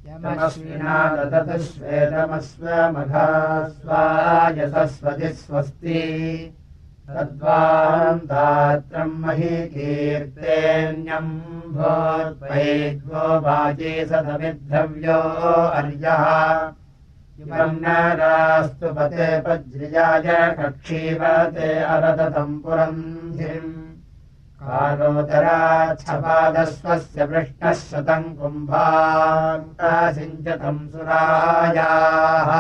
यमश्विना ददतु श्वेतमस्वमघा स्वायसस्वति स्वस्ति तद्वान्तात्रम् महीकीर्तेऽन्यम् भोत्वैद्वो वाजी सदमिद्धव्यो अर्यः इमम् नरास्तु पते पज्रियाय कक्षीवते अरदतम् पुरन्धिम् कारोदराच्छपादस्वस्य पृष्णः शतम् कुम्भासिञ्चतम् सुरायाः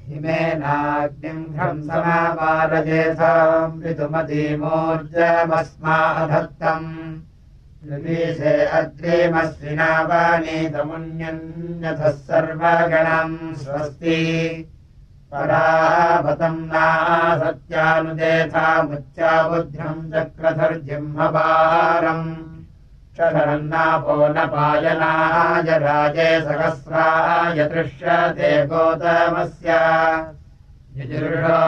हिमेनाग्निम् ध्वंसमावारजेथाम् ऋतुमतीमोर्जमस्माधत्तम् ऋवीशे अग्रेमस्विना वानीतमुन्यन्यथः सर्वगणम् स्वस्ति परावतम् नासत्यानुदेथामुच्चाबुद्ध्यम् चक्रधर्जिह्मवारम् शरन्नापो न पायनाय राजे सहस्राय दृश्यते गोतमस्य यजुर्षो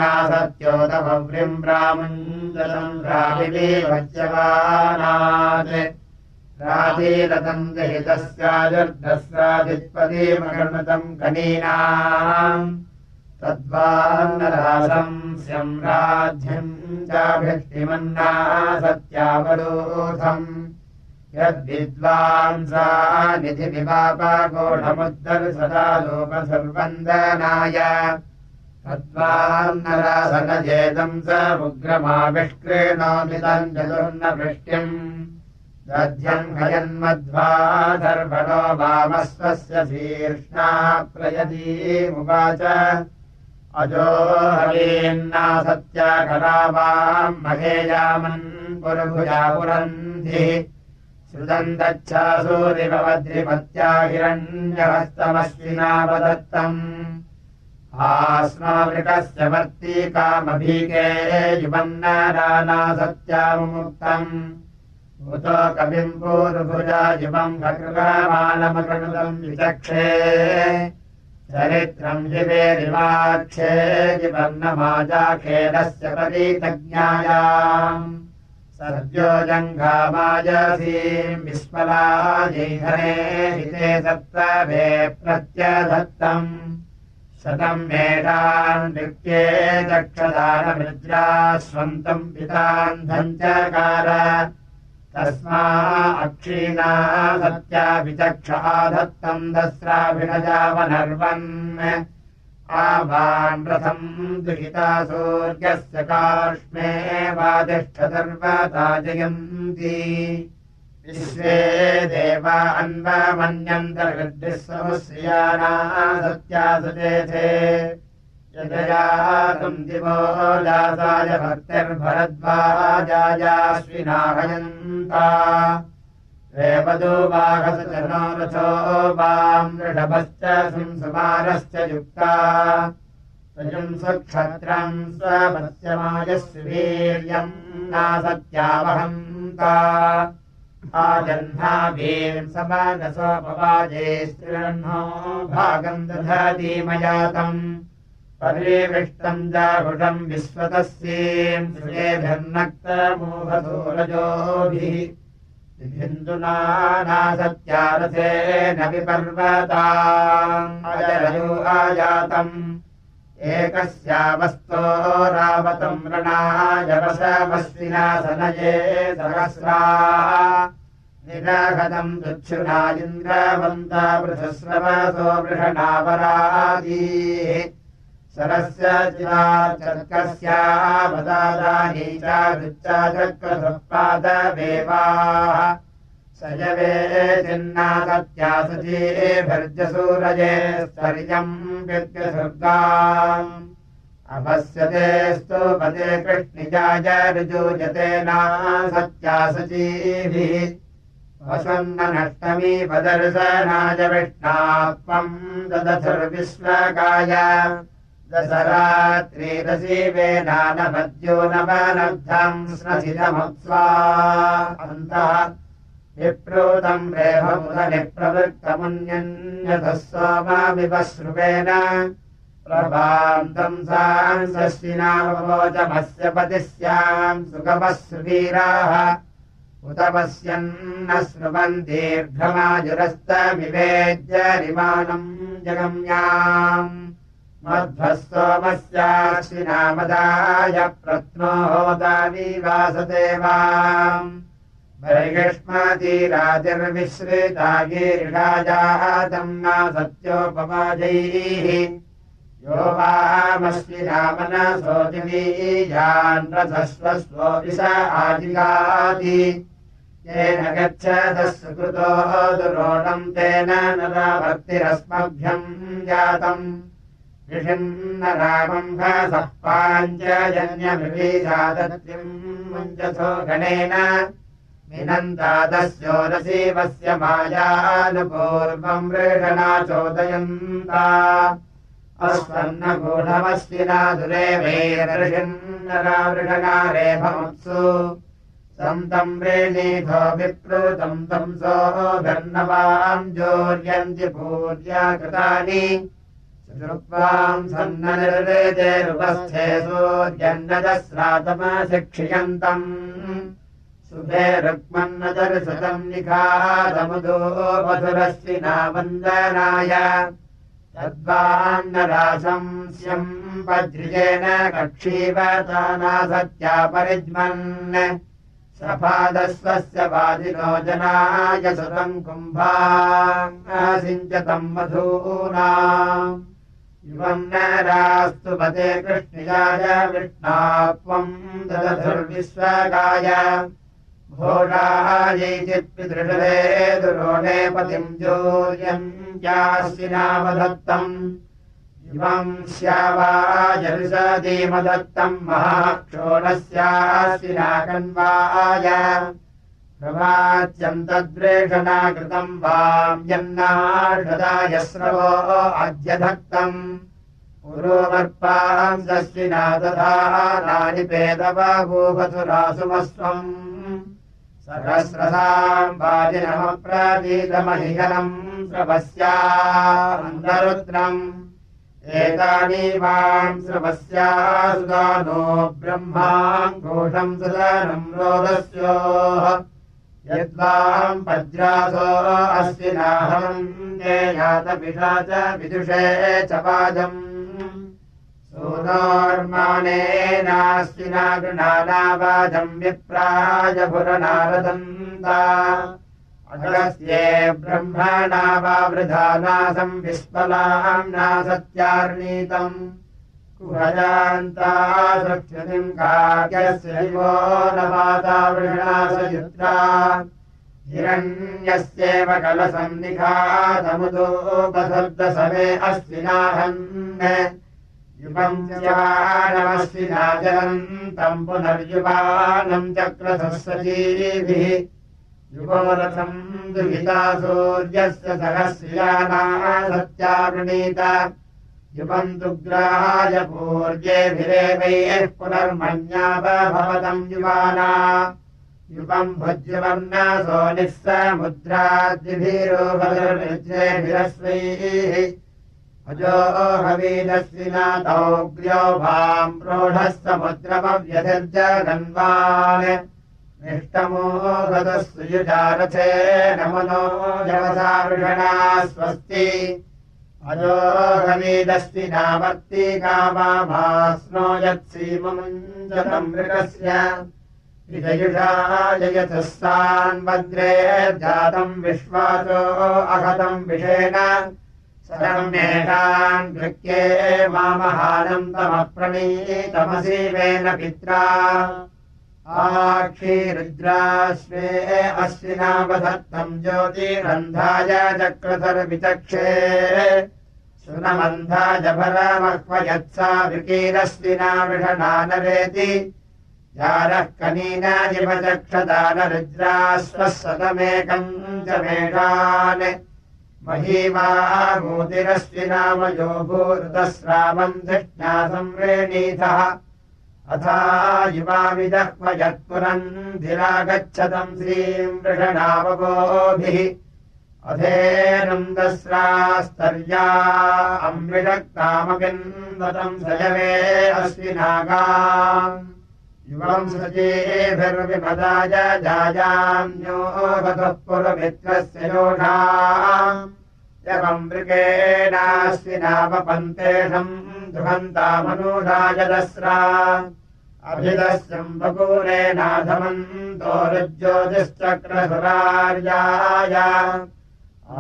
नासत्योतमव्रिम् ब्राह्मञ्जलम् राविलीवज्यवानात् राजीरतम् दहितस्याजुर्दस्रादित्पदीमगणतम् कनीनाम् तद्वान्नरासम् स्यम् राज्यम् चाभिष्टिमन्ना सत्यावरोधम् यद्विद्वांसा निधिविवापाकोढमुद्धर्सदा लोकसर्वन्दनाय तद्वान्नरासनजेतम् स उग्रमाविष्कृणोमिदम् चतुर्नवृष्ट्यम् दध्यम् हयन्मध्वाधर्वणो वामस्वस्य शीर्ष्णा प्रयतीमुवाच अजो हवीन्ना सत्याकरावाम् महेयामन् पुरुभुजा पुरन्धिः श्रुतन्तच्छासूरिवद्रिपत्या हिरण्यहस्तमश्विना वदत्तम् आस्मावृकस्य वर्तीकामभीके युवन्नराना सत्यामुक्तम् उतो कविम् पूर्वभुजा युवम् खकृगामानमकृतम् विचक्षे चरित्रम् जिवेरिवाक्षे जिवर्णमाजाखेलस्य परीतज्ञायाम् सद्यो जङ्घामाजसीम् विस्मलाजैधने हिते सत्तवे प्रत्यधत्तम् शतम् मेधान् नृत्ये दक्षदानमृज्रा स्वन्तम् पितान्धम् चकार तस्मा अक्षीणा सत्या विचक्षाधत्तम् दस्राभिणजावनर्वन् आवान् रथम् दुहिता सूर्यस्य कार्ष्मे वातिष्ठतर्वता जयन्ती विश्वे देवा अन्वमन्यन्तर्गद्भिः समुश्रियाना सत्या सुचेथे यजयातम् दिवो दासाय भक्तिर्भरद्वाजायाश्विनाहयन्ता रेवदूवाहसजनो रथो वाम् वृषभश्च संसुमारश्च युक्ता स्वयम् सुक्षत्रम् स्वपत्यमायस्य वीर्यम् नासत्यावहन्ता आजह्नाभीम् समानसोपवाजे स्त्रिरह्नो भागम् दधातीमयातम् परिविष्टम् जाहुषम् विश्वतस्येम् श्रुयेभिर्नक्तमोहधूरजोभिः विभिन्दुना नासत्यारथेन विपर्वताम् अजरयो आयातम् एकस्यावस्तो रावतम् रणाय वशमश्विना सनये सहस्रा निरागतम् दुच्छुना इन्द्रवन्ता पृथस्रवसो वृषणावरादीः सरस्य चिराचर्कस्यावदादानी चारुच्चा चक्रसपादवेवाः सजवे चिन्ना सत्या सचीभिर्जसूरजे स्तर्यम् व्यत्यसुर्गाम् अभस्यते स्तूपते कृष्णिजाय ऋजूयते ना सत्या सचीभिः वसन्ननष्टमी पदर्शनाय विष्णात्मम् ददथुर्विश्वकाय दशरात्रिरसीवेनानमद्यो नवनब्धम् स्नसितमुत्स्वा अन्तः विप्रोतम् रेभमुदनिप्रवृत्तमुन्यन्यथः सोमाविवश्रुवेन प्रभान्तम् सांसश्विनावोचमस्य पतिः स्याम् सुगमः सुवीराः उत पश्यन्न स्रुवन् दीर्घमाजुरस्तमिवेद्य रिमानम् जगम्याम् मध्वः सोमस्याश्विनामदाय प्रत्नो होदाविवासते वाम् बर्हिष्मतीरातिर्विश्रिता गीर्षाजातम् न सत्योपवाजैः यो वामश्विनामनसोऽतिवीयान् रथस्वस्वो विष आजिगाति येन गच्छतः सुकृतो दुरोणम् तेन नराभक्तिरस्मभ्यम् जातम् ऋषिन्न रामम् घसः पाञ्चजन्यमृवीजादत्रिम् मुञ्चथो गणेन मिनन्तादस्योरसीवस्य मायानुपूर्वम् वृषणा चोदयन्ता अस्वन्नगूढमस्विना दुरेवैरऋषिन्नरा वृषणारेभमुत्सु तम् व्रेणीथो विप्लुतम् तम् सोऽभिर्नवाम् जोर्यन्ति पूर्या कृतानि चतुर्वाम् सन्ननिर्वेदेरुपस्थे सूर्यन्नदस्रातमशिक्षियन्तम् शुभे रुक्मन्नदर्शतम् निखादमुदो मधुरश्विना वन्दनाय तद्वान्नराशंस्यम् वज्रिजेन कक्षीवतानासत्या परिज्मन् सपादस्वस्य वादिनो जनाय सुतम् कुम्भासिञ्चतम् मधूना युवम् नरास्तु पते कृष्णियाय विष्णात्वम् ददधुर्विश्वगाय घोषायैचित्पितृषदे दुरोणे पतिम् जोर्यम् यास्विनामदत्तम् इमम् स्यावाजरुषदीमदत्तम् महाक्षोणस्यास्विना कन्वाय प्रवाच्यम् तद्रेषणा कृतम् वाम् यन्नाषदाय स्रवो अद्यधक्तम् पुरोवर्पाम् दस्विना तथा नानिपेदवभूवसुरासुमस्वम् सहस्रसाम् वाजिनमप्रतीतमहिगलम् स्रवस्यान्दरुद्रम् एतानि वाम् स्रवस्यासुदानो ब्रह्माम् घोषम् सुदानम् रोदस्योः यद्वाम् वज्रासो अस्विनाहम् ज्ञेयातपिषा च विदुषे च वाजम् सूनोर्मानेनास्विना गृणाना वाजम् विप्राय पुरनारदन्ता अगस्त्ये ब्रह्मणा वा वृथा नासम् विस्मलाम् नासत्यार्णीतम् कुहजान्ता सुक्षतिम् काक्यस्य दिवो न माता वृषणासयुत्रा हिरण्यस्येव कलसम् निखादमुदोपसर्दसमे अस्विनाहन् युवम् यानमस्विना जलन्तम् पुनर्युवानम् चक्रधः सजीभिः युवोरथम् दुहिता सूर्यस्य सहस्रियाना सत्यावृणीत युवम् दुग्राय पूर्येभिरेवैः पुनर्मण्यावभवतम् युवाना युवम् भुज्यवर्णसो निःसमुद्राद्रिभिरोभद्रभिरस्वैः अजो हवीदस्विना तौग्र्यो भाम् प्रोढः समुद्रमव्यधिर्जगन्वान् निष्टमो गतः सुयुजारथेन मनो जवसा वृषणा स्वस्ति अजो हवीदस्विना वर्तिकामास्नो यत्सीममुञ्जतम् मृगस्य विजयुषा जयतः सान्वद्रे जातम् विश्वासो अहतम् विषेण सरम्येषान् गृह्ये मामहानम् तमप्रणीतमसीवेन पित्रा आक्षीरुद्राश्वे अश्विनावधत्तम् ज्योतिरन्धाय चक्रधर्विचक्षे सुनमन्धाय भरमह्वयत्सा विकीरश्विना वृषणा नरेति यारः कनीना जिवचक्षदानरुद्राश्वः सतमेकम् च मेषान् महीवाभूतिरश्विनामयो भूरुतस्रावम् धिष्ण्या संव्रेणीतः अथा युवामिदह्वयत्पुरन्धिरागच्छतम् श्रीम् वृषणावगोभिः अधेनम् दस्रास्तर्या अमृषक्तामपिन्वतम् सजवे अश्विनागाम् युवम् सचेभिर्विपदाय जायान्यो गतः पुरमित्रस्य योषा यवम् मृगेणाश्विनावपन्तेषम् दुहन्तामनूषाय दस्रा अभिदस्यम् बकूरेणाधमन्तो रुज्योतिश्चक्रसुरार्याय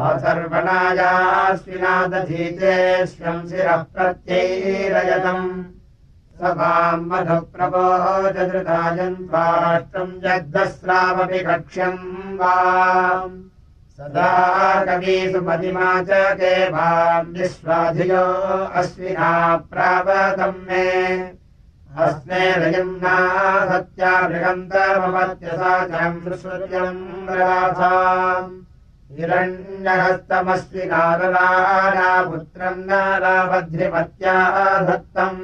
आसर्वणायाश्विनादधीतेष्वम् शिरः प्रत्यैरयतम् स वाम् मधुप्रबोधधृतायन्त्वाष्टम् जग्दस्रावपि कक्ष्यम् वा सदा कवीसुमतिमा च के वाम् विश्वाधियो अश्विना प्रावतम् मे अस्मे रयम्ना सत्या बृहन्तममत्यसा चम् सूर्यम् राधाम् हिरण्यहस्तमश्विनारराणा पुत्रम् नाराभद्रिमत्या धत्तम्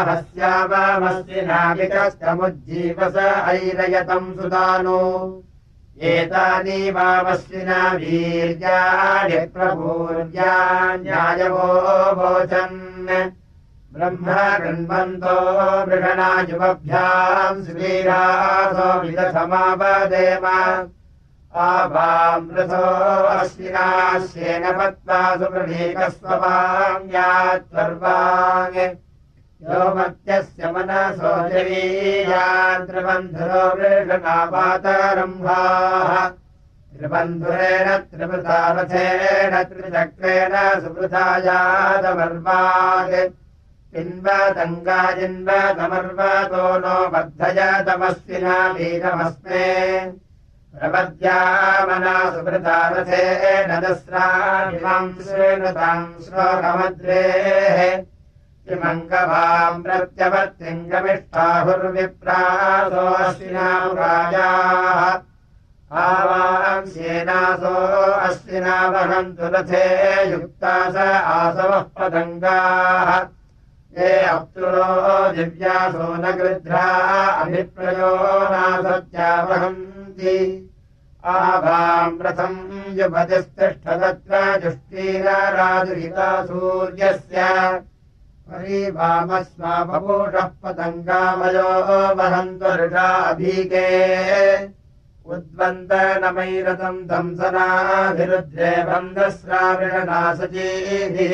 हस्यावामश्विना विकस्तमुज्जीवस ऐरयतम् सुदानो एतानि वामश्विना वीर्याणि प्रभूर्यान्यायवो वोचन् ब्रह्म गृह्णन्तो मृगणायुवभ्याम् श्रीरासो विदधमावदेम आवामृतो अश्विनाश्येन पत्वा सुप्रणीकस्ववाङ्यात्वर्वाङ् यो मत्यस्य मनसो जवीयान् त्रिबन्धुरो वृषणापातरम्भाः त्रिबन्धुरेण त्रिवृतारथेन त्रिचक्रेण सुवृथायादमर्वात् पिन्वतङ्गाजिन्वतमर्वतो नो वर्धयतमस्विना वीरमस्मे प्रपद्यामना सुवृतारथेन दस्रामिमाम् श्रेणुताम् श्लोकमद्रेः किमङ्गवाम् प्रत्यवर्तिम् गमिष्ठाहुर्विप्रासो अश्विनाम् राजाः आवाम् सेनासो अश्विना वहन्तु रथे युक्ता स आसवः पतङ्गाः ये अप्तुरो दिव्यासो न गृध्रा अभिप्रयो नासत्या वहन्ति आवाम् रथम् युपतिस्तिष्ठदत्र जुष्टीराजुहिता सूर्यस्य परिवामस्वापपूषः पतङ्गामयो वहन्त्वरुषा अभीके उद्वन्दनमैरतम् दंसनाभिरुद्रे बन्धस्राविषनासचीभिः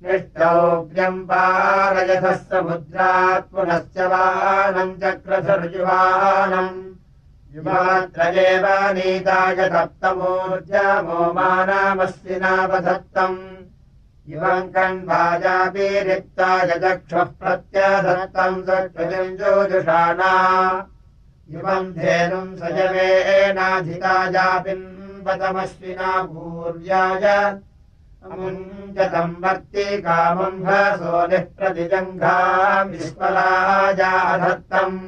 निष्टौग्र्यम् पारयथः समुद्रात् पुनश्च वानम् चक्रधर्युवानम् युवात्रयेव नीताय तप्तमूर्जमो मानामश्विनावधत्तम् इवम् कण्वायापि रिक्ताय चक्षुः प्रत्यधत्तम् सकृतिम् जोजुषाणा इवम् धेनुम् सजवेनाधितायापिन्वतमश्विना भूर्याय अमुञ्जतम् वर्ति कामम् भसो निःप्रतिजङ्घाम् विस्मलायाधत्तम्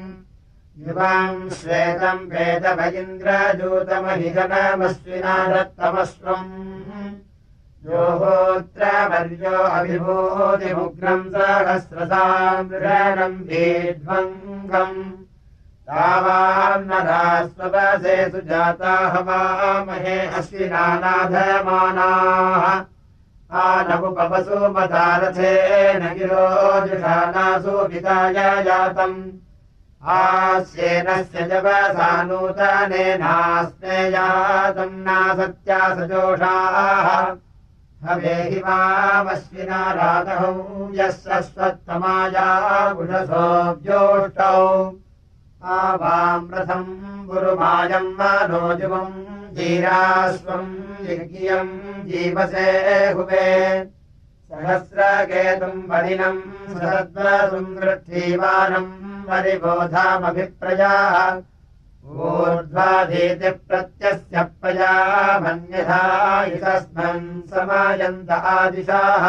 युवाम् श्वेतम् वेदभगिन्द्रजूतमहिजनमश्विना दत्तमश्वम् योहोत्रवर्यो अभिभूतिमुग्रम् सहस्रसाम् मृषणम् वेध्वङ्गम् तावान्नदास्वसे सुजाता हवामहे अश्विनानाधमानाः आनमुपवसुमतारथेन गिरोजुषानासु पिताय जातम् आस्येनस्य जवसा नूतनेनास्मे जातम् नासत्या सजोषाः हवेहि वामश्विना रातहौ यस्य स्वत्तमाया गुषसो व्योष्टौ आवाम् रथम् गुरुमायम् मनोजुवम् धीरास्वम् यज्ञियम् जीवसे हुवे सहस्रकेतुम् वलिनम् सहस्रसुम् गृह्णीवानम् वरिबोधामभिप्रजाः ऊर्ध्वाधीति प्रत्यस्य प्रजा मन्यथा इतस्मन् समायन्त आदिशाः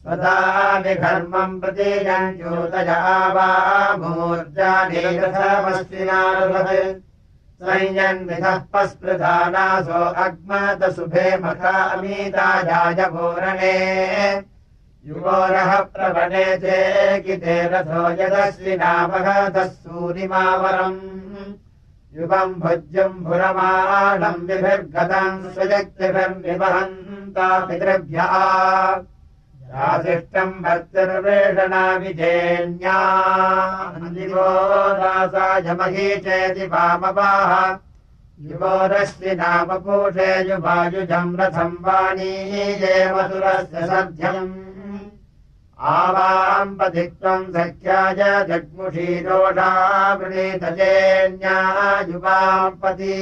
स्वदामि घर्मम् प्रतीयन्त्योतया वा मूर्जानीरथमश्विनारुभत् संयन्विधः पस्पृधानासो अग्मतशुभे मखामीताजाय पूरणे युवोरः प्रवणे चेकिते रथो यदश्विनावहतः सूरिमावरम् युवम् भुज्युम्भुरमाणम् विभिर्गतम् स्वजक्तिभिर्निवहन्ता पितृभ्यः दासिष्टम् भर्तृवेषणा विजेन्या दिवो दासायमही चेति वामवाः युवोरश्वि नाम पूषे युवायुजम् रथम् वाणीये मधुरस्य सध्यम् आवाम् पथित्वम् सख्याय जग्मुषी दोषा वृणीतजेन्या युवाम् पती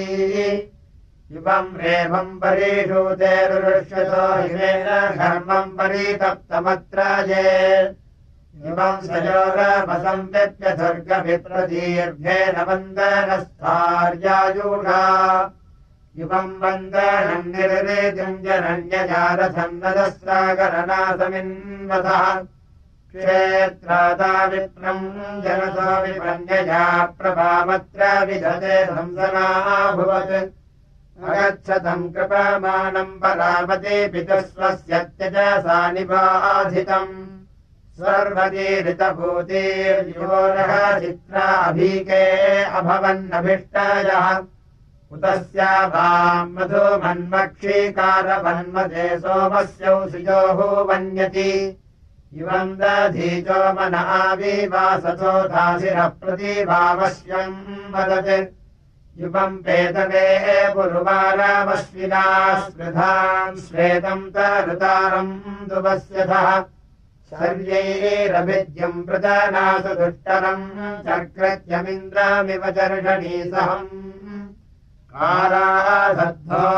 युवम् रेवम् परीषूतेरुष्यतो हिमेन घर्मम् परीतप्तमत्र ये युवम् सयोगमसम् व्यप्यसर्गभिप्रदीर्घेन वन्दनस्थार्यायूढा युवम् वन्दनम् निर्वेदिम् जनन्यजारथम् नदस्रागरनासमिन्वतः क्षेत्रादा विप्रम् जनसो विपन्यया प्रभामत्र विदते संसनाभुवत् अगच्छतम् कृपमाणम् परामते पितुस्वस्य त्यजसा निबाधितम् सर्वतीरितभूतिर्योरः चित्राभीके अभवन्नभीष्टयः उतस्या वाम् मधुमन्मक्षीकारवन्मते सोमस्यौषिजोः वन्यति इवम् दधीचो मन आविवासतो दासिरः प्रतिभावश्यम् वदत् युवम् पेतवे पुरुवारामश्विना स्मृधाम् श्वेतम् तरुतारम् दुवस्यथः शर्यैरभिद्यम् प्रजानासु दुष्टरम् चर्कृत्यमिन्द्रामिव चर्षणीसहम्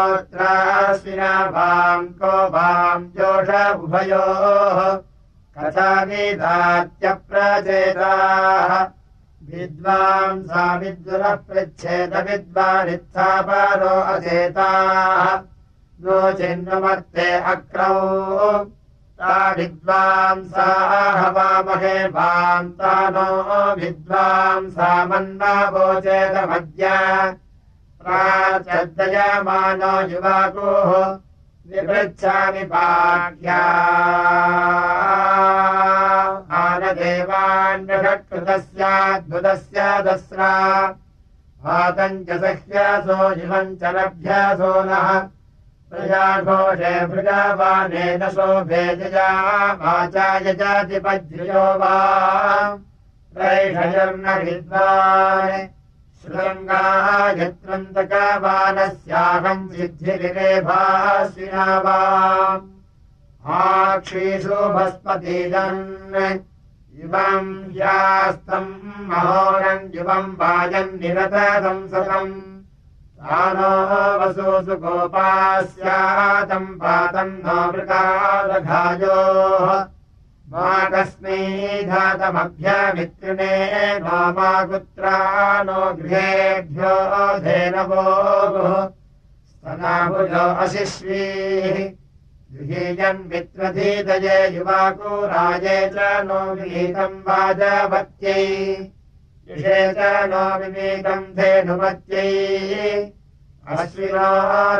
काराधद्धोत्राश्विना वाम् को वाम् जोष उभयोः कथाविधात्यप्रचेताः विद्वांसा विद्वरः पृच्छेद विद्वानित्थापारो अचेताः नो चिन्वमर्ते अक्रौ ता विद्वांसा हवामहे वान्तानो विद्वांसा मन्नावोचेतमद्य प्राचर्दयमानो युवाकोः विपृच्छामि पाठ्या आनदेवान्यषट्कृतस्याद्भुतस्य दस्रा भातम् च सह्यासो युवम् च लभ्यासो नः प्रजाघोषे भृगावानेन शोभे जया वाचा यजातिपज्यो वा प्रैषयर्न विद्वान् श्रृङ्गायत्रन्तकवानस्याहम् सिद्धिरिरेभासिना वा आक्षीषु भस्पतीदन् युवम् यास्तम् महोरम् युवम् वाजम् निरतसंसतम् तानो वसूसु गोपास्यातम् पातम् नो मृगादघायोः मा कस्मै धातमभ्यमित्रिणे नो मा कुत्रा नो गृहेभ्यो धेनवोः स्तनाभुजो अशिश्वीः गृहीयन् मित्रधीतये युवाकुराये च नो गृहीतम् वाजवत्यै युषे च नो विवेकम् धेनुवत्यै अश्विनो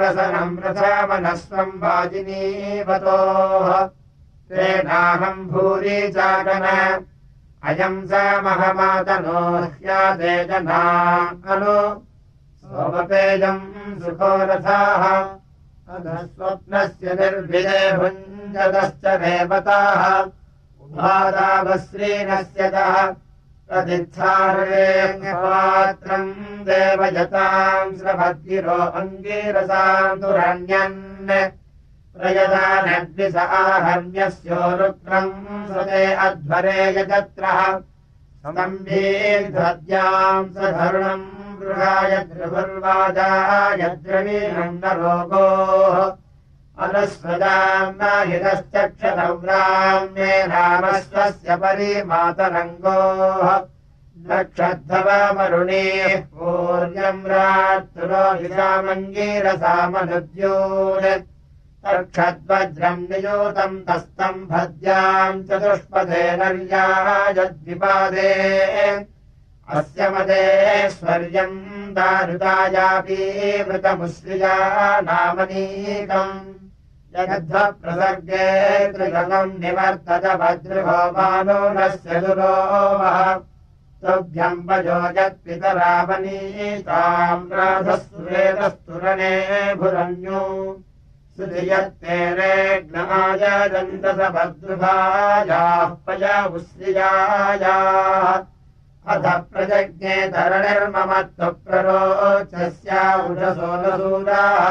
रसनम् रथमनस्वम् वाजिनीवतोः तेनाहम् भूरि चाकन अयम् स महमातनो ह्याते जना अनु सोमपेयम् सुखो रथाः अधस्वप्नस्य निर्भिदे भुञ्जतश्च रेवताः उभादावश्रीनस्य तः प्रतिच्छारेऽपात्रम् देवयताम् श्रभद्गिरो अङ्गीरसाम् तुरण्यन् प्रयदानद्विष आहर्ण्यस्योरुक्रम् सते अध्वरे यजत्रः सम्भीर्ध्वद्याम् सधर्णम् गृहाय द्रुभुर्वाजाय द्रवीणम् न रोगोः अनुस्मृताम् नाहितश्चक्षरव्राम्ये रामस्वस्य परिमातरङ्गोः नक्षद्धवमरुणीः पूर्यम् रात्तुरोहितामङ्गीरसामनुद्यून् तक्षद्वज्रम् नियोतम् तस्तम् भद्याम् चतुष्पदे नर्यायद्विपादे अस्य मदेश्वर्यम् दारुतायापीवृतमुश्रिया नामनीकम् जगद्धप्रसर्गे त्रिगतम् निवर्तत भद्रुभो मानोनस्य दुरोवः तुभ्यम् वजो यत्पितरावनीताम् राधस्तुरेतस्तुरणे भुरन्यो सुधियत्तेरेग्नायदन्तसभद्रुभायाः पयमुस्रियायाः अथ प्रजज्ञे धरणिर्ममत्व प्ररोचस्या उषसो न सूराः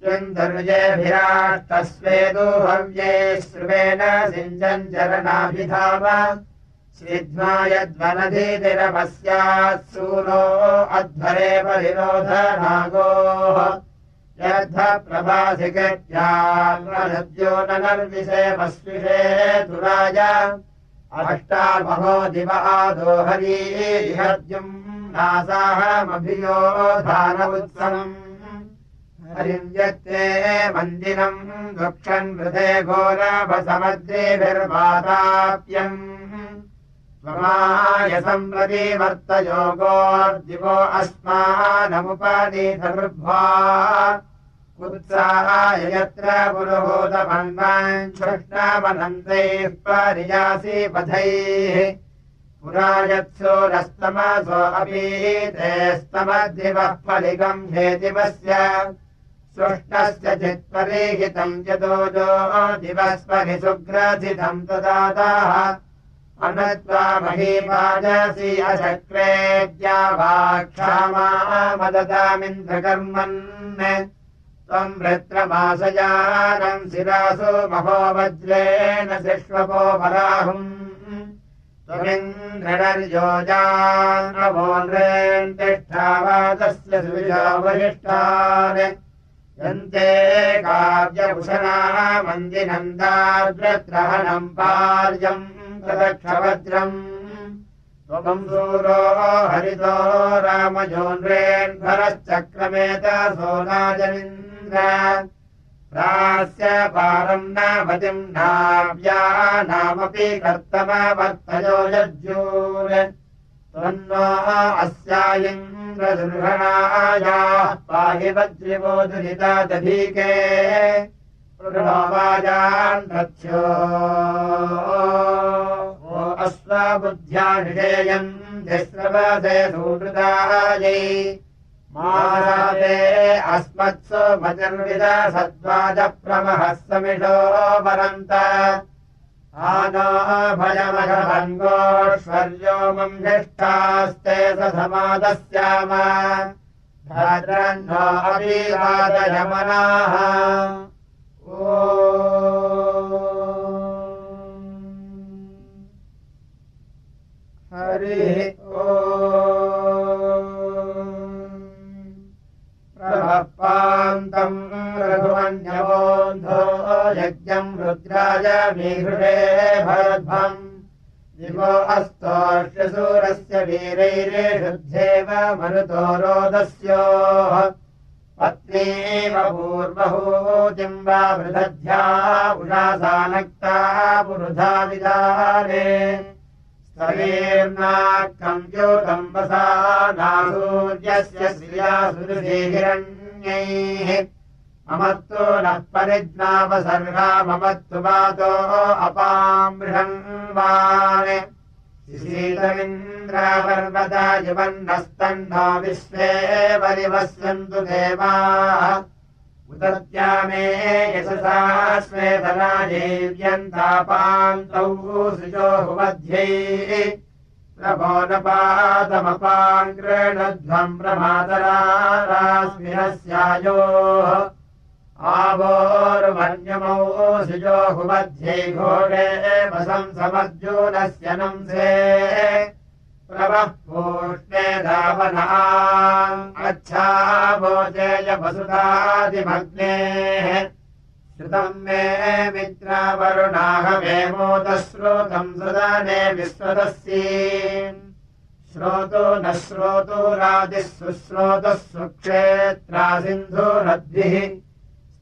यन्दर्येभिराष्टस्वेदो हव्ये श्रुवेण सिञ्चन् चरणाभिधाम श्रीध्वा यद्वनधीतिरमस्यात् सूनो अध्वरे परिरोधनागोः यद्ध प्रभासिकत्याद्यो नर्विषेमस्विषे दुराय अष्टामहो दिवादो हरीहद्युम् नासाहमभियोधानमुत्सवम् हरिञ्जत्ते मन्दिरम् दुक्षन् वृधे घोरभसमद्रेभिर्वाताप्यम् त्वमायसम्प्रति वर्तयोगोर्दिवो अस्मानमुपनीतमृभ्वा उत्साहाय यत्र पुरुहूतमन्वान् कृष्णमनन्तैः परियासि पथैः पुरा यत्सूरस्तमसो अपि ते स्तमद्दिवः फलिकम् हेतिवस्य सुष्टस्य चित्परिहितम् यतोजो दिवस्परि सुग्रथितम् तदाताः अनत्वा महीपाजसि अचक्रेद्या वा क्षामा मदतामिन्द्रकर्मन् त्वम् वृत्रमासयानम् शिरासु महोवज्रेण शिष्वपो वराहुम् त्वमिन्द्रर्योजान्नवोन्रेन् तिष्ठावादस्य सुविशावशिष्टान् यन्ते काव्यभूषणाः मन्दिनन्दाद्रत्रहणम् पार्यम् तदक्षवज्रम् त्वम् सूरो हरितो रामजोन्रेन्भरश्चक्रमेत सोनाजनिन्द्र प्रास्य पारम् नावतिम् नाव्यानामपि कर्तमवर्तयो यज्जूर त्वन्नो अस्यायिन्द्रदुर्घणायाः पाहि वज्रिवो दुरितादधीके वाजान् रथ्यो अश्वबुद्ध्या निषेयम् तिस्रवसे सुहृदायै मासादे अस्मत्सु मतिर्विद सद्वाजप्रमहः समिषो वरन्त आनो भयमघभङ्गोश्वर्यो मम्भिष्ठास्ते सधमादस्याम भद्रन्नो अभिवादयमनाः हरिः प्रभपान्तम् रघुवन्यवोन्धो यज्ञम् रुद्राय मीहृषे भरध्वम् दिवो अस्तोष्यसूरस्य वीरैरेषुद्धेव मरुतो रोदस्योः पत्नीव पूर्वहूतिम् वा वृदध्या उषासानक्ता पुरुधा विदाने स्तवीर्नाक्कम् द्योतम् वसा सूर्यस्य श्रिया सुरुधिहिरण्यैः ममत्तु नः परिज्ञापसर्गा ममत्तु वातो अपामृषन्वान् शीतमिन्द्रापर्वता युवन्नस्तन्नो विश्वे परिवस्यन्तु देवाः उदत्यामे यशसा स्वेदना जीव्यन्तापान्तौ सुजोहुमध्यैः प्रभो न पादमपाङ्गृणध्वम् प्रमातरास्मिनस्यायोः आवोर्वन्यमौ सुजोहुमध्ये घोषे वसंसमर्जुनस्य नंसे प्रवः पूष्णे धावनाम् अच्छावोचेय वसुधादिमग्नेः श्रुतम् मे मित्रवरुणाहमे मोदश्रोतम् सदने विश्वतस्सीम् श्रोतो न श्रोतो रादिः सुश्रोतः सुक्षेत्रा सिन्धुरद्भिः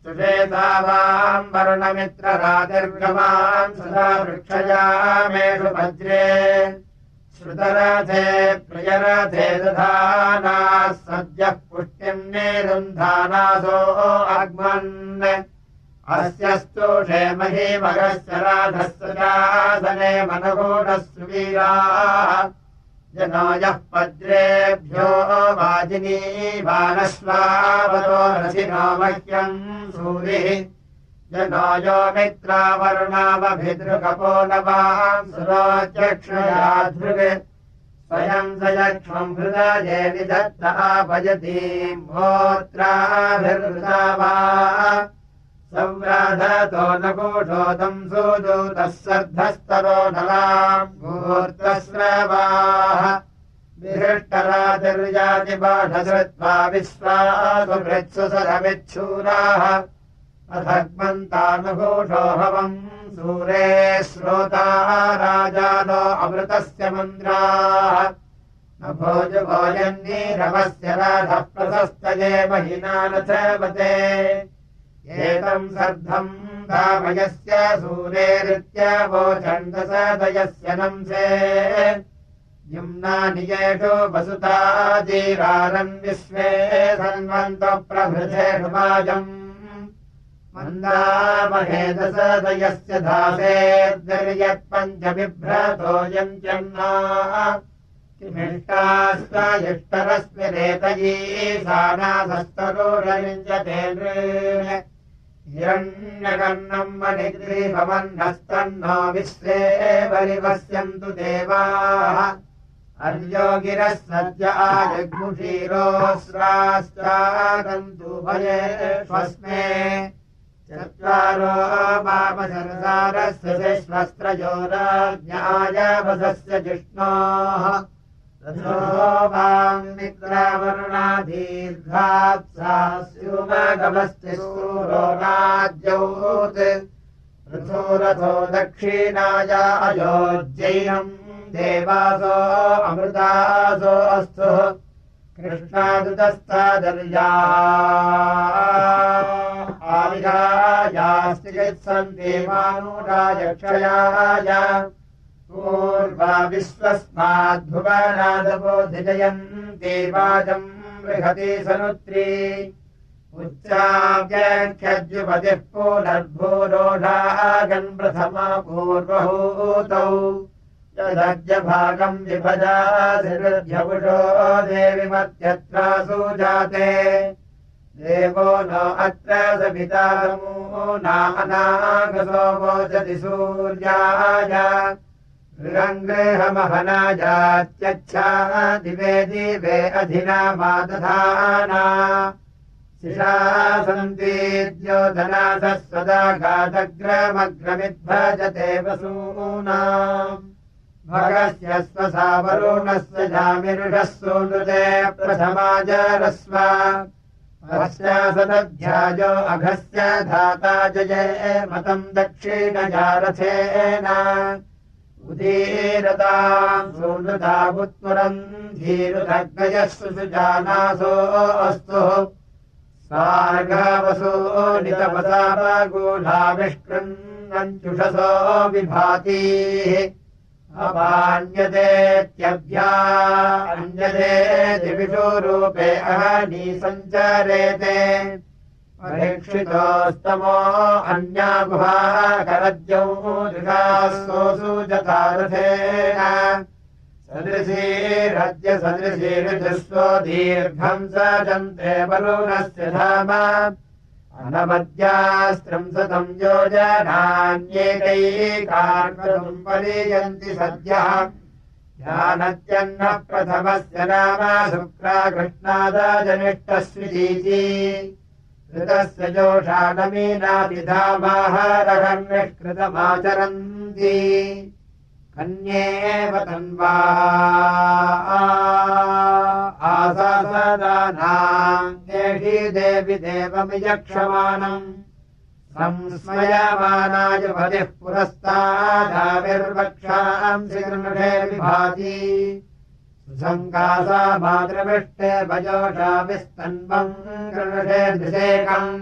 स्तुषेतावाम् वरुणमित्ररातिर्गमाम् सदा वृक्षयामेषु भद्रे श्रुतरथे प्रियरथे दधानाः सद्यः पुष्टिम् नेरुन्धानासो अग्मन् अस्य स्तोषे महीमगस्य राधस्य चासने मनगूढः सुवीराः जनो यः पद्रेभ्यो वाजिनीवानस्वावतो रसिनो मह्यम् सूरिः जनो यो मित्रावरुणावभिदृगपो नवाम् सुरोच्यक्षयाधृग् स्वयम् स यक्ष्मम् हृदये निधत्त आपयतीम् होत्राभिर्हृता वा संव्राधतो न कूढोदम् सुदूतः सर्धस्तरो नलाम् भूर्तस्रवाः विहृष्टरातिर्यातिबाढधृत्वा विश्वासुभृत्सु सदमिच्छूराः अधग्मन्तानुघोषो हवम् सूरे श्रोताः राजानो अमृतस्य मन्द्राः न भोजुभोजन्नीरवस्य राधः प्रशस्तये महिना न सेवते एतम् सर्धम् धामयस्य सूरेरित्यवोचण्डसदयस्य नंसे युम्नानि येषु वसुताजीरारन् विश्वे सन्वन्तो प्रभृतेषु वाजम् मन्दामहेदसदयस्य धासेर्दर्यत्पञ्चबिभ्रतो यञ्चन्ना किमिष्टास्ता इष्टरस्मिरेतयी सानासस्तरोरयुञ्जते हिरण्यकर्णम् मणिग्रीभमन्नस्तन्नो विश्वे बलिवस्यन्तु देवाः अर्योगिरः सद्य आजग्मुषीरोऽस्राश्चागन्तु भयेष्वस्मे चत्वारो वामसरसारस्य विश्वस्त्रयोराज्ञाय वसस्य जिष्णोः रथो वाम् मित्रावरुणादीर्घाप्सा स्युमगमस्ति सूरो राज्यौत् रथो रथो दक्षिणाय अयोज्यैनम् देवासो अमृतासो अस्तु कृष्णादुतस्तादर्या आविरायास्ति यत्सन्ति मानूराय क्षयाय पूर्वा विश्वस्माद्भुवनादबोधिजयन्ति वाजम् बृहति सनुत्री उच्चाव्याख्यद्युपतिः पुनर्भूरोढागन् प्रथमा पूर्वहूतौ यदज्यभागम् विभजासिरुध्यपुषो देविमत्यत्रासु जाते देवो न अत्र सविता नानागसो वोचति सूर्याय गृहमहनाजात्यच्छा दिवे दिवे अधिना मादधाना शिषा सन्ति द्योधनासः सदा गादग्रमग्रमिद्भजते वसूनाम् भगस्य स्वसा वरुणस्य जामिरुषः सूनुते प्रथमाजरस्व पश्चासदध्यायो अघस्य धाता जये मतम् दक्षिणजारथेन उदीरताम् सूनुतावुत्तरम् धीरुदग्नयः सुजानासो अस्तु सार्गावसो नितपसावगूढाविष्कृन्नञ्चुषसो विभातीः अपान्यतेत्यभ्या अन्यते दिविषो रूपे अहनी सञ्चरेते परीक्षितोस्तमो अन्या गुहाकरद्यौ दृशास्तोषु जतारथेन सदृशीरद्य सदृशीरुजस्वो दीर्घम् सजन्ते वरुणस्य धाम अनवद्यास्त्रिंशतम् योजनान्येकैकार्कम् परियन्ति सद्यः ध्यानत्यन्नः प्रथमस्य नाम शुक्ला कृष्णादजनिष्टस्वितीति ऋतस्य जोषाणमीनातिधामाहरहन्निष्कृतमाचरन्ति कन्येव तन्वा आसासदानाम् देहि देवि देवमियक्षमाणम् संस्मयमानाय भतिः पुरस्तादाविर्वक्षांसि गृहे विभाति सुसङ्कासा मातृविष्टे भजोषा विस्तन्वम् गृहे दृशेकम्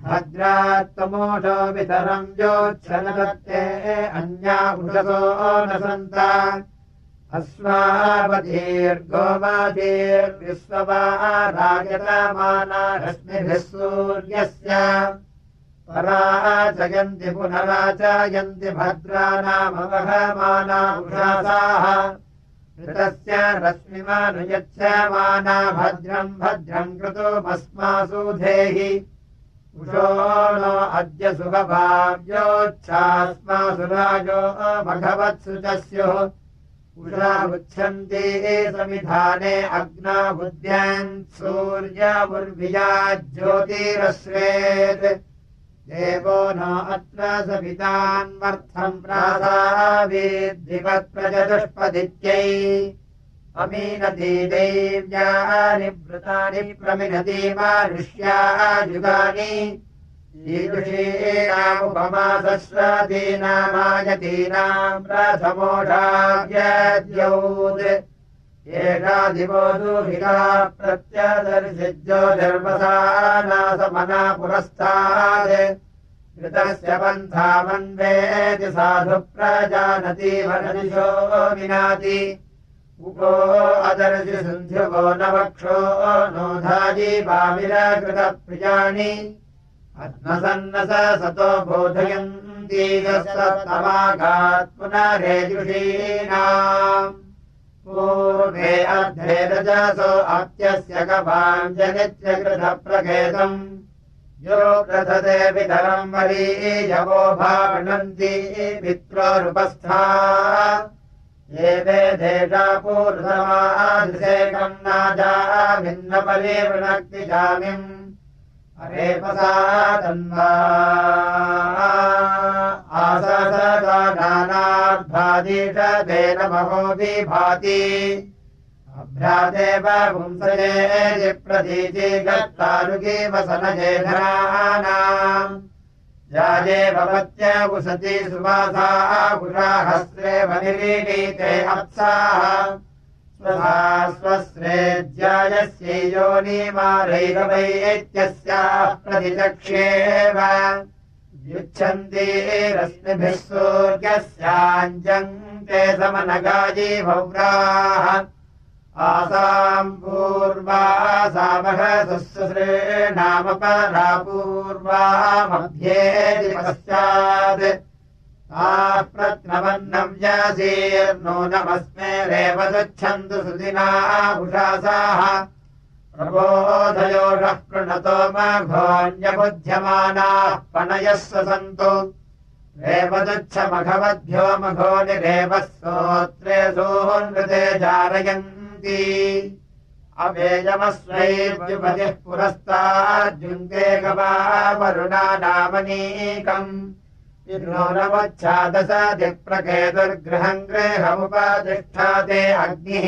भद्रात्तमोषो वितरम् योच्छनदत्ते अन्या उषसो न सन्त अस्मावतीर्गोवादीर्विश्ववा राजतमाना रश्मिभिः सूर्यस्य पराचयन्ति पुनराचयन्ति भद्रानामवहमाना उषासाः ऋतस्य रश्मिमानुयच्छमाना भद्रम् भद्रम् क्रतुमस्मासु धेहि उषो नो अद्य सुखभाव्योच्छास्मासु राजो मघवत्सु च स्युः उषा उच्छन्ति समिधाने अग्ना बुद्ध्यान् सूर्यमुर्विया ज्योतिरश्वेत् देवो न अत्र सवितान्वर्थम् प्रासावीद्धिवत्प्रजदुष्पदित्यै अमीनति देव्यानि वृतानि प्रमिनति मानुष्याजुगानि ईदृशीनामुपमासस्रतीनामायतीनाम् प्रथमोषाव्यद्यौत् एषा दिवो दुहिता प्रत्यदर्शिज्यो धर्मसानासमना पुरस्तात् ऋतस्य पन्था मन्वेति साधु प्रजानति वनदिशो विनाति उको अदर्शि सन्ध्युको न वक्षो नोधाजी वामिरकृतप्रियाणि आत्मसन्नस सतो बोधयन्ति तमागात् पुनरेजुषीणाम् पूर्वे अर्धे रजसो अत्यस्य गवाम् जनित्यकृतप्रकेतम् यो प्रथते पितरम् वरीयवो भावनन्ति पित्रोरुपस्था एवेदेषा पूर्णमादिसेकम् नाजा भिन्नपरिवृणक्तिजामिम् अरेपसा तन्वा आससदानार्भादीषदेन महो विभाति अभ्रादेव पुंसये प्रतीति गत्तारुगी वसनजे धराणाम् जाये भवत्य उशति सुवासा पुषाहस्रे वनिरीणीते अप्साः स्वस्रेज्यायस्यै योनिमारैरवैत्यस्याः प्रतिचक्ष्येव युच्छन्ति रश्मिभिः सूर्यस्याञ्जन्ते समनगाजी भव्राः आसाम् पूर्वासामहसुश्रेणामपरा पूर्वा मध्येति पश्चात् ताः प्रत्नवन्नव्यासीर्नूनमस्मे रेवदुच्छन्तु सुदिना उषासाः प्रबोधयोषः प्रणतो मघोऽन्यबुध्यमानाः पणयः सन्तु रेवदुच्छमघवद्भ्यो मघोनिरेवः सोत्रे सोऽनृते जारयन्ति अवेजमस्वैर्युपतिः पुरस्ताद्युङ्गे गवा वरुणा नामनीकम् नवच्छादशदिप्रकेतुर्गृहम् गृहमुपतिष्ठाते अग्निः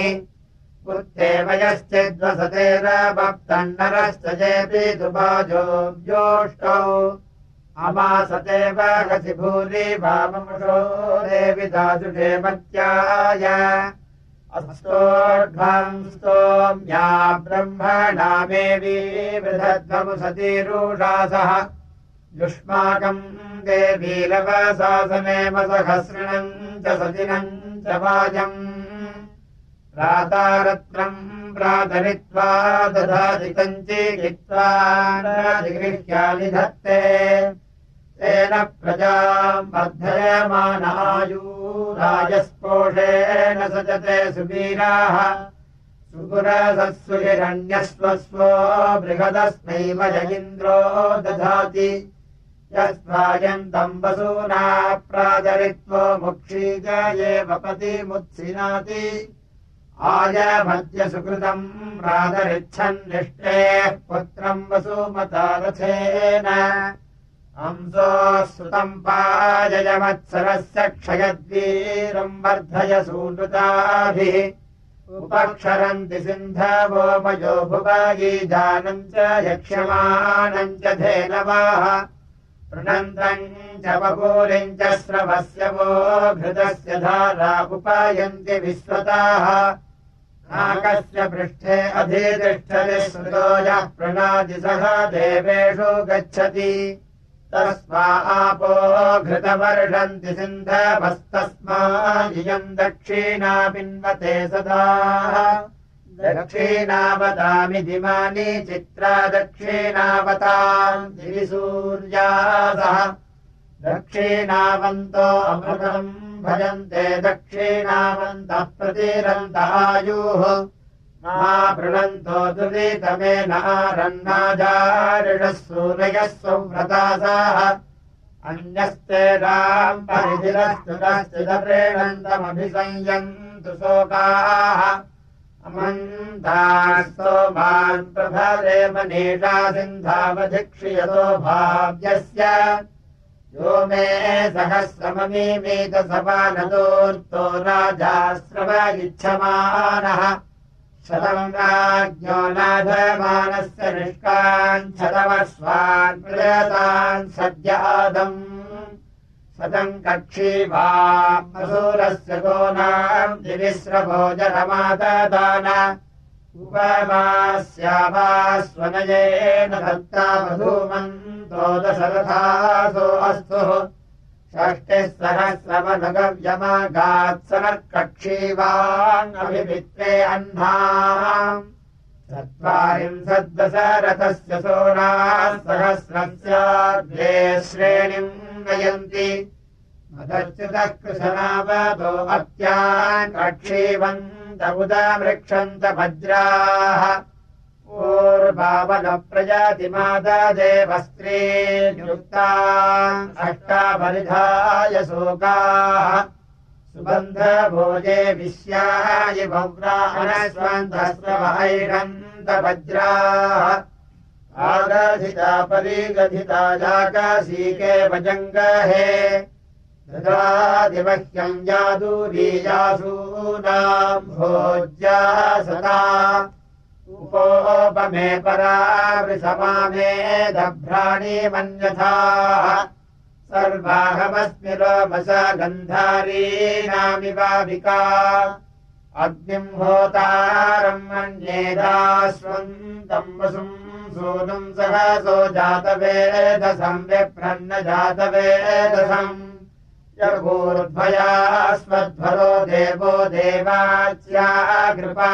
उत्तेवयश्चिद्वसतेरभक्तन्नरश्च चेति दुभाजो ज्योष्टौ अमासते वहसि भूरि वाममुषो देवि दाजुषे मत्याय अस्तोर्ध्वम् स्तोम्या ब्रह्मणा मेवी वृधध्वमुसतीरूषासः युष्माकम् देवीरवसासनेमसहस्रिणम् च सदिनम् च वाजम् प्रातारत्रम् प्रातरित्वा दधादिकम् चिकित्वा जिगृह्यानि धत्ते तेन प्रजाम् वर्धयमानायूराजस्पोषेण सजते सुवीराः सुपुरसस्सु हिरण्यस्वस्वो बृहदस्मै वजगिन्द्रो दधाति यस्वायन्तम् वसूना प्रातरित्वो मुक्षीजये वपतिमुत्सिनाति आयमद्य प्रातरिच्छन्निष्टेः पुत्रम् वसुमता रथेन हंसो सुतम् पाययमत्सरस्य क्षयद्वीरम् वर्धय सूनृताभिः उपक्षरन्ति सिन्धवो मयो भुवगीजानम् च यक्ष्यमाणम् च धेनवाः पृणन्तम् च बभूरिम् च स्रवस्य वो घृतस्य धारा उपायन्ति विश्वताः नाकस्य पृष्ठे अधितिष्ठति श्रुतो यः प्रणादि सह देवेषु गच्छति तस्मा आपो घृतवर्षन्ति सिन्धवस्तस्मा इयम् दक्षिणा पिन्वते सदा दक्षिणावतामि दिमानि चित्रा दक्षिणावताम् दिवि सूर्यासः दक्षिणावन्तो अमृतम् भजन्ते दक्षिणावन्तः प्रतिरन्तः आयुः मा पृणन्तो दुरितमेन आरन्नाजारिणः सूरयः सुव्रतासाः अन्यस्ते राम् परिधिरस्तुरश्चिदप्रेणन्तमभिसंयन्तु शोकाः अमन्तास्तो मान् प्रभरे मनीषा सिन्धावधिक्षियतो भाव्यस्य यो मे सहस्रममीमीत सपानतोऽर्तो राजाश्रव इच्छमानः शतम् राज्ञो नाधमानस्य निष्काञ्छतमस्वान् प्रयतान् सद्य आदम् शतम् कक्षीवामसूरस्य गोनाम् दिविस्रभोजनमाददान उपमास्यावास्वनयेन दत्ता वधूमन्तो दशरथासो अस्तुः षष्टिः सहस्रमनुगव्यमागात्सनः अह्नाम् चत्वारिंशद्दशरथस्य सोनाः सहस्रस्याद्वे श्रेणिम् नयन्ति मदच्युतः कृशनावतो अत्यान् कक्षीवन्त उदमृक्षन्त वज्राः पूर्वावनप्रजातिमाददेवस्त्रीयुक्तान् अष्टापरिधाय शोकाः सुबन्धभोजे विश्याय भव्राणस्वन्तस्रवैरन्त वज्राः आगधिता परिगधिता जाकाशीके वजङ्गहे ददादिवह्यम् यादूरीयासूनाम् भोज्या सदा उपोपमे परावृषमामे दभ्राणि मन्यथाः सर्वाहमस्मि रोमसा गन्धारीणामिवाविका अग्निम् होतारम् मन्येदास्वन्तम् वसुम् सूनुम् सहसो जातवेदसम् विप्रन्न जातवेदसम् यगूर्ध्वयास्मध्वरो देवो देवाच्या कृपा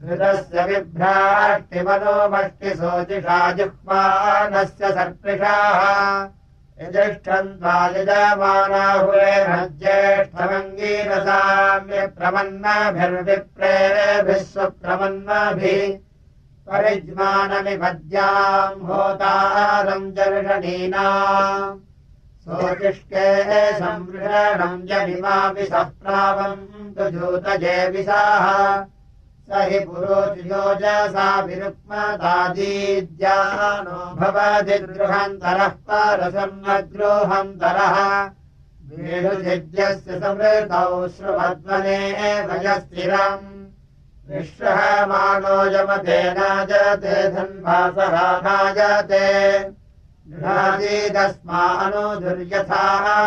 हृदस्य बिभ्राष्टिमनोमष्टिशोचिषा जिह्वानस्य सर्पिषाः यजिष्ठन् त्वा यजमानाहुरेण ज्येष्ठमङ्गीरसाम्यप्रमन्नाभिर्विप्रेभिः स्वप्रमन्नाभिः परिज्मानमिपद्याम् होतारम् जर्षणीनाम् सोतिष्के संवृषणम् जनिमाविषः प्रावन्तु जूतजेविषाः स हि पुरोचियोजसा विरुक्मदादीद्यानो भवति द्रुहन्तरः परसन्नद्रोहन्तरः वेणुजिज्ञस्य समृतौ श्रुवध्वने भयस्थिरम् विश्रहमाणो यमते नाजते धन्वासः नाजते गृहादीदस्मानो दुर्यथा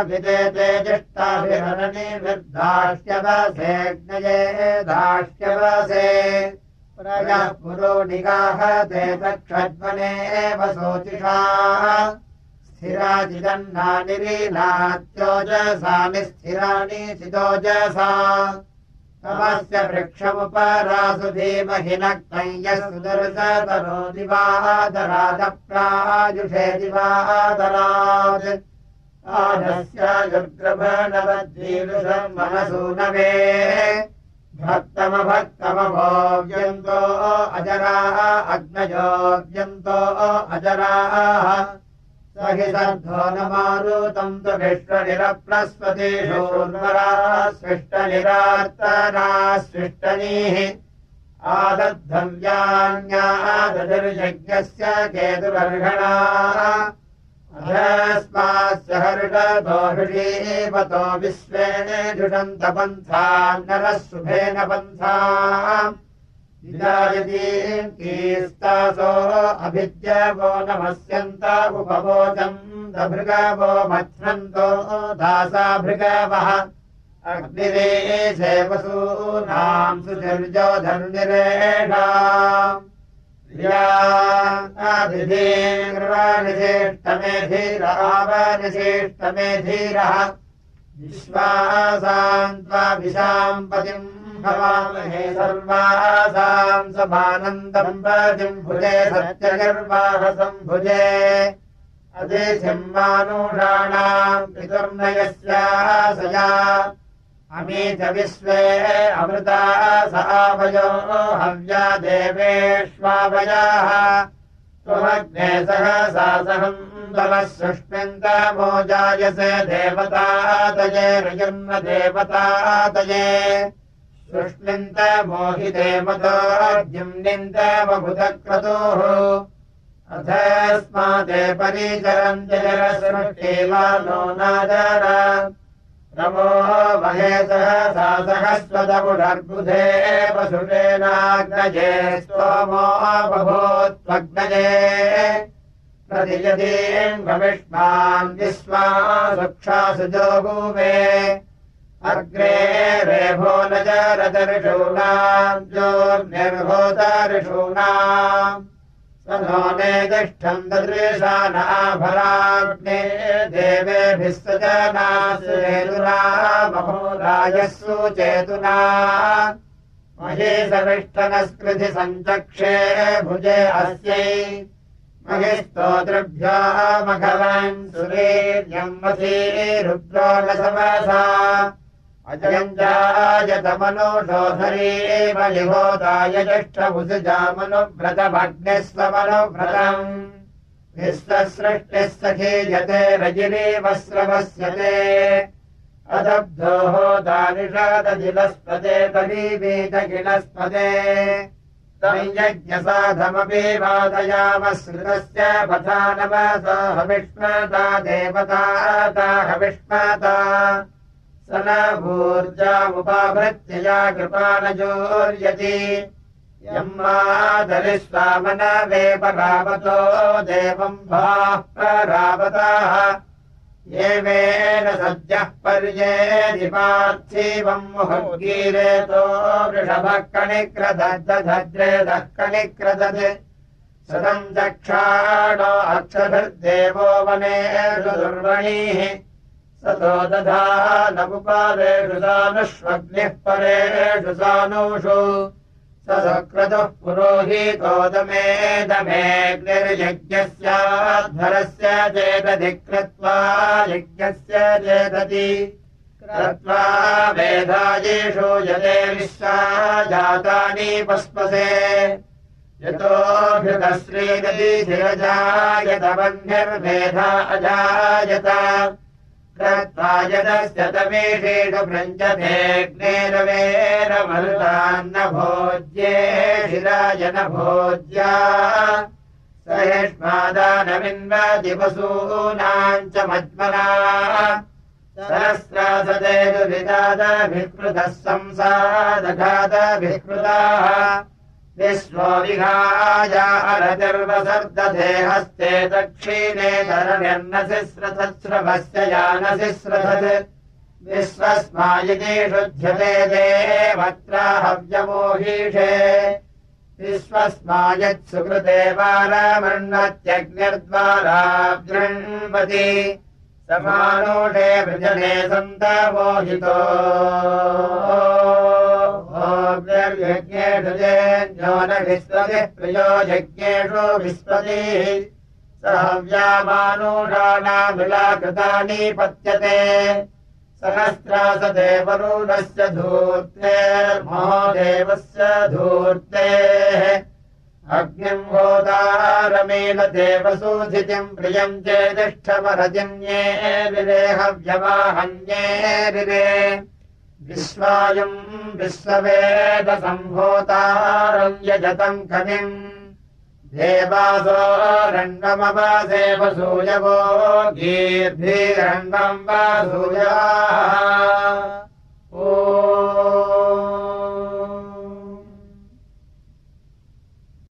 विदेते जिष्टाभिहरणिर्दाष्ट्यवसेऽग्नये दाष्ट्यवसे प्रजः पुरो निगाहते तक्षध्वने वसोचिषा स्थिराजिदन्नानिरीनात्योजसा निस्थिराणि चिदोजसा तमस्य वृक्षमुपरासु धीमहि नक्तम् यः सुदर्शतरो दिवादरादप्रायुषे दिवादरात् आदस्यायुग्रभनवद्वीरुषम् मनसूनवे भक्तमभक्तमभोव्यन्तो अजराः अग्नयोव्यन्तो अजराः स हि सद्धो न मारुतम् तु विश्वनिरप्रस्वतीषूर्वराः स्विष्टनिरार्तनाः स्विष्टनीः आदद्धव्यान्यादतिर्यज्ञस्य केतुरर्हणाः अधस्मास्य हर्षतो हृषीपतो विश्वेन जुषन्त पन्थान् नरः शुभेन पन्थाम् विदायतीम् कीस्तासो अभिद्यवो नमस्यन्त उपवोचम् दभृगवो मथ्नन्तो दासा भृगवः अग्निरेशे वसूनाम् सुचर्जो धर्निरेषाम् धीरः विश्वासाम् त्वाभिषाम् पतिम् भवामहे सर्वासाम् समानन्दम् पतिम् भुजे सत्यगर्वाः सम्भुजे अतिथिम्मानुषाणाम् पितुर्नयस्यासया अमीच विश्वे अमृता स आवयो हव्या देवेष्वावयाः त्वमग्ने सहसा सहम् तमः सुष्मिन्तमो जायसे देवतातये रयन्न देवतातये सुष्मिन्तमो हि देवतो द्युम्निन्तमभुतक्रतुः अथस्माते परिचरम् जरसृष्टिवानो नादर नमो महे सहसा सहस्वतपुनर्बुधे वसुषेणाग्नजे स्तोमो बभूत्वग्नजे प्रतियदीम् भविष्मान् विश्वा सुक्षासु जोगुवे अग्रे रेभो न चरतर्षूणाम् जोर्निर्भूतर्षूणाम् स नो नेतिष्ठम् ददृशानाभराग्ने देवेभिः सजनासेतुना महोरायः सुचेतुना महे सविष्ठनस्कृति सञ्चक्षे भुजे अस्यै महिस्तोतृभ्यो मघवन् सुवीर्यम् वसी रुद्रो न समसा अजयम् जायतमनुषोधरी बलिहोताय ज्येष्ठभुजजामनुव्रतमग्निः स्वमनुव्रतम् विश्वसृष्टिः सखीयते रजिरीवस्रवस्यते अदब्धो होतानिषादजिलस्पते तरीबीजगिलस्पते संयज्ञसाधमपि वादयामश्रितस्य पथा नमसा हविष्मता देवता हविष्मता स न भूर्जामुपाभृत्यया कृपानजोर्यति यम् मातरिस्वामनवे परावतो देवम् भाः परावताः येवेन सद्यः पर्येदि पार्थिवम् मुहुर्गीरेतो वृषभः कणिक्रदद्धद्रेदः कणिक्रदत् सदम् चक्षाणो अक्षभिर्देवो वनेषु दुर्वणीः सतो दधानमुपादेषु सानुष्वग्निः परेषु सानुषु स सुक्रतुः पुरोहितोदमेदमेऽग्निर्यज्ञस्याध्वरस्य चेदधि कृत्वा यज्ञस्य चेदति कृत्वा वेदायेषु यते विश्वा जातानि पस्पसे यतोऽभ्युतश्रीनदीधिरजायत वह्निर्मेधा अजायत कृत्वा यदस्य तमेषेषु भृञ्जतेऽग्नेरवेन मरुतान्न भोज्ये शिराय न भोज्या स यष्मादानमिन्वति वसूनाम् च मज्मना सहस्रासदेतुविदादभिः संसादघातभिः विश्वो विहाया अरतिर्वसर्दधे हस्ते दक्षिणे धरण्यन्नसिस्रथस्रभस्य यानसिस्रथत् विश्वस्मायिति शुध्यते देवत्र हव्यमोहीषे विश्वस्मायत्सुकृते वारमृण्वत्यग्निर्द्वारा गृह्णवति समानोषे वृजने सन्तमोहितो यज्ञेषु जेन्यो न विस्पतिः प्रियो यज्ञेषु विस्पतिः स हव्यामानुषाणामिलाकृतानि पत्यते सहस्रासते वरुणस्य धूर्तेर्महोदेवस्य धूर्तेः अग्निम् होतारमीलते वसूधितिम् प्रियम् चेदिष्ठमरजिन्ये रिरे हव्यवाहन्ये विश्वायम् विश्ववेदसम्भूतारम् यजतम् कविम् देवासो रण्वमवासे वसूयवो गीर्भिरण्वम् वासूयाः